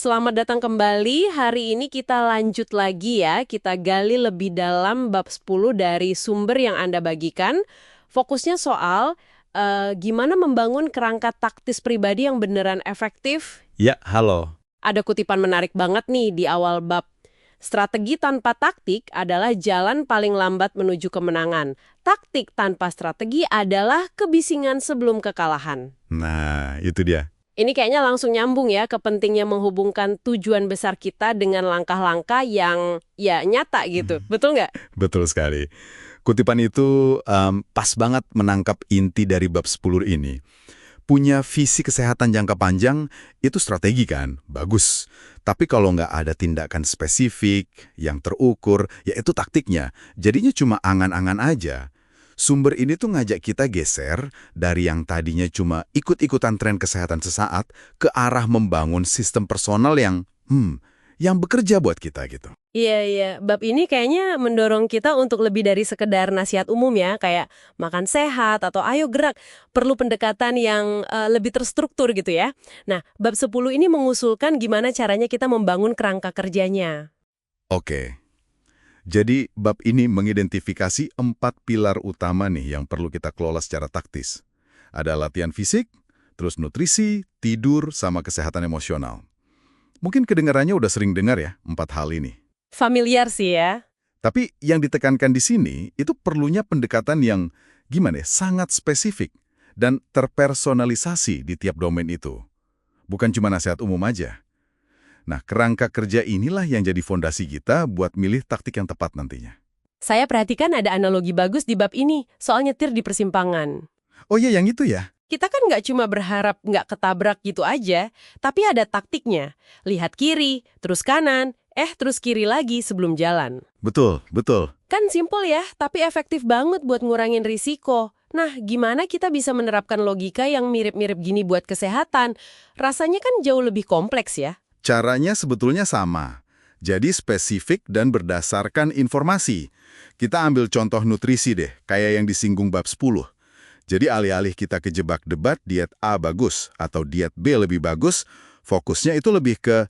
Selamat datang kembali. Hari ini kita lanjut lagi ya. Kita gali lebih dalam bab 10 dari sumber yang Anda bagikan. Fokusnya soal gimana membangun kerangka taktis pribadi yang beneran efektif. Ya, halo. Ada kutipan menarik banget nih di awal bab. Strategi tanpa taktik adalah jalan paling lambat menuju kemenangan. Taktik tanpa strategi adalah kebisingan sebelum kekalahan. Nah, itu dia. Ini kayaknya langsung nyambung ya ke pentingnya menghubungkan tujuan besar kita dengan langkah-langkah yang ya nyata gitu. Betul nggak? Betul sekali. Kutipan itu pas banget menangkap inti dari bab 10 ini. Punya visi kesehatan jangka panjang, itu strategi kan? Bagus. Tapi kalau nggak ada tindakan spesifik, yang terukur, ya itu taktiknya. Jadinya cuma angan-angan aja. Sumber ini tuh ngajak kita geser dari yang tadinya cuma ikut-ikutan tren kesehatan sesaat ke arah membangun sistem personal yang bekerja buat kita gitu. Iya. Bab ini kayaknya mendorong kita untuk lebih dari sekedar nasihat umum ya, kayak makan sehat atau ayo gerak. Perlu pendekatan yang lebih terstruktur gitu ya. Nah, bab 10 ini mengusulkan gimana caranya kita membangun kerangka kerjanya. Oke. Jadi, bab ini mengidentifikasi 4 pilar utama nih yang perlu kita kelola secara taktis. Ada latihan fisik, terus nutrisi, tidur, sama kesehatan emosional. Mungkin kedengarannya udah sering dengar ya, 4 hal ini. Familiar sih ya. Tapi yang ditekankan di sini, itu perlunya pendekatan yang, gimana ya, sangat spesifik dan terpersonalisasi di tiap domain itu. Bukan cuma nasihat umum aja. Nah, kerangka kerja inilah yang jadi fondasi kita buat milih taktik yang tepat nantinya. Saya perhatikan ada analogi bagus di bab ini, soal nyetir di persimpangan. Oh iya, yang itu ya? Kita kan nggak cuma berharap nggak ketabrak gitu aja, tapi ada taktiknya. Lihat kiri, terus kanan, terus kiri lagi sebelum jalan. Betul. Kan simpel ya, tapi efektif banget buat ngurangin risiko. Nah, gimana kita bisa menerapkan logika yang mirip-mirip gini buat kesehatan? Rasanya kan jauh lebih kompleks ya. Caranya sebetulnya sama. Jadi spesifik dan berdasarkan informasi. Kita ambil contoh nutrisi deh, kayak yang disinggung bab 10. Jadi alih-alih kita kejebak debat diet A bagus atau diet B lebih bagus, fokusnya itu lebih ke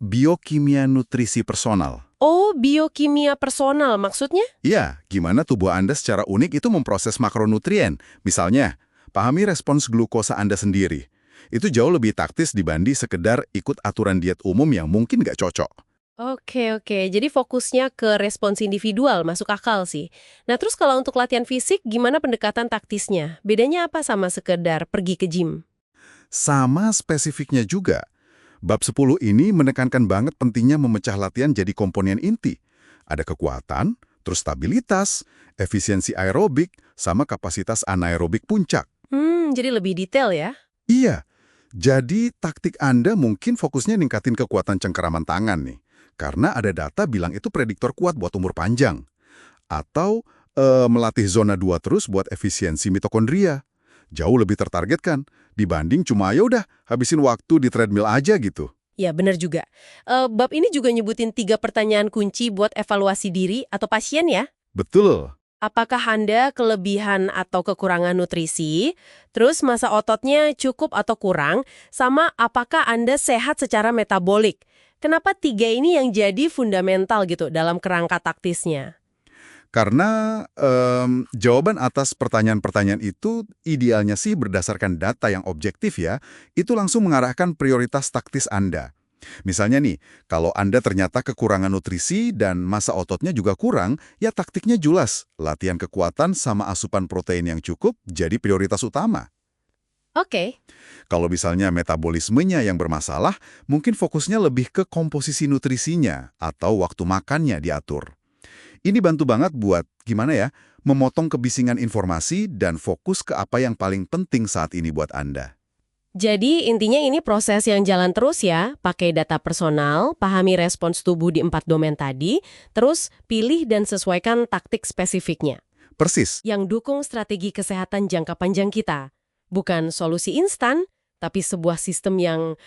biokimia nutrisi personal. Oh, biokimia personal maksudnya? Iya, gimana tubuh Anda secara unik itu memproses makronutrien. Misalnya, pahami respons glukosa Anda sendiri. Itu jauh lebih taktis dibanding sekedar ikut aturan diet umum yang mungkin nggak cocok. Oke. Jadi fokusnya ke respons individual, masuk akal sih. Nah, terus kalau untuk latihan fisik, gimana pendekatan taktisnya? Bedanya apa sama sekedar pergi ke gym? Sama spesifiknya juga. Bab 10 ini menekankan banget pentingnya memecah latihan jadi komponen inti. Ada kekuatan, terus stabilitas, efisiensi aerobik, sama kapasitas anaerobik puncak. Jadi lebih detail ya? Iya, jadi taktik Anda mungkin fokusnya ningkatin kekuatan cengkeraman tangan nih. Karena ada data bilang itu prediktor kuat buat umur panjang. Atau melatih zona 2 terus buat efisiensi mitokondria. Jauh lebih tertargetkan dibanding cuma ya udah habisin waktu di treadmill aja gitu. Ya, benar juga. Bab ini juga nyebutin 3 pertanyaan kunci buat evaluasi diri atau pasien ya? Betul. Apakah Anda kelebihan atau kekurangan nutrisi? Terus masa ototnya cukup atau kurang? Sama apakah Anda sehat secara metabolik? Kenapa 3 ini yang jadi fundamental gitu dalam kerangka taktisnya? Karena jawaban atas pertanyaan-pertanyaan itu idealnya sih berdasarkan data yang objektif ya, itu langsung mengarahkan prioritas taktis Anda. Misalnya nih, kalau Anda ternyata kekurangan nutrisi dan massa ototnya juga kurang, ya taktiknya jelas. Latihan kekuatan sama asupan protein yang cukup jadi prioritas utama. Oke. Kalau misalnya metabolismenya yang bermasalah, mungkin fokusnya lebih ke komposisi nutrisinya atau waktu makannya diatur. Ini bantu banget buat, gimana ya, memotong kebisingan informasi dan fokus ke apa yang paling penting saat ini buat Anda. Jadi intinya ini proses yang jalan terus ya, pakai data personal, pahami respons tubuh di 4 domain tadi, terus pilih dan sesuaikan taktik spesifiknya. Persis. Yang dukung strategi kesehatan jangka panjang kita. Bukan solusi instan, tapi sebuah sistem yang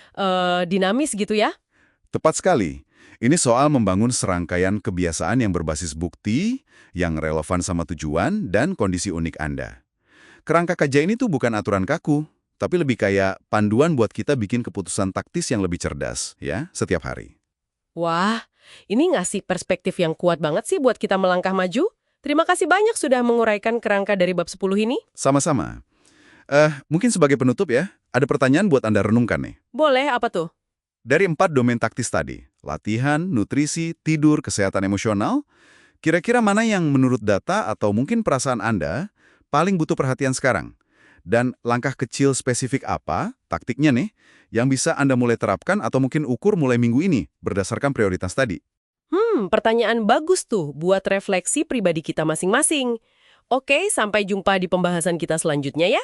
dinamis gitu ya. Tepat sekali. Ini soal membangun serangkaian kebiasaan yang berbasis bukti, yang relevan sama tujuan dan kondisi unik Anda. Kerangka kerja ini tuh bukan aturan kaku, tapi lebih kayak panduan buat kita bikin keputusan taktis yang lebih cerdas, ya, setiap hari. Wah, ini ngasih perspektif yang kuat banget sih buat kita melangkah maju. Terima kasih banyak sudah menguraikan kerangka dari bab 10 ini. Sama-sama. Mungkin sebagai penutup ya, ada pertanyaan buat Anda renungkan nih. Boleh, apa tuh? Dari 4 domain taktis tadi, latihan, nutrisi, tidur, kesehatan emosional, kira-kira mana yang menurut data atau mungkin perasaan Anda paling butuh perhatian sekarang? Dan langkah kecil spesifik apa, taktiknya nih, yang bisa Anda mulai terapkan atau mungkin ukur mulai minggu ini berdasarkan prioritas tadi? Pertanyaan bagus tuh buat refleksi pribadi kita masing-masing. Oke, sampai jumpa di pembahasan kita selanjutnya ya.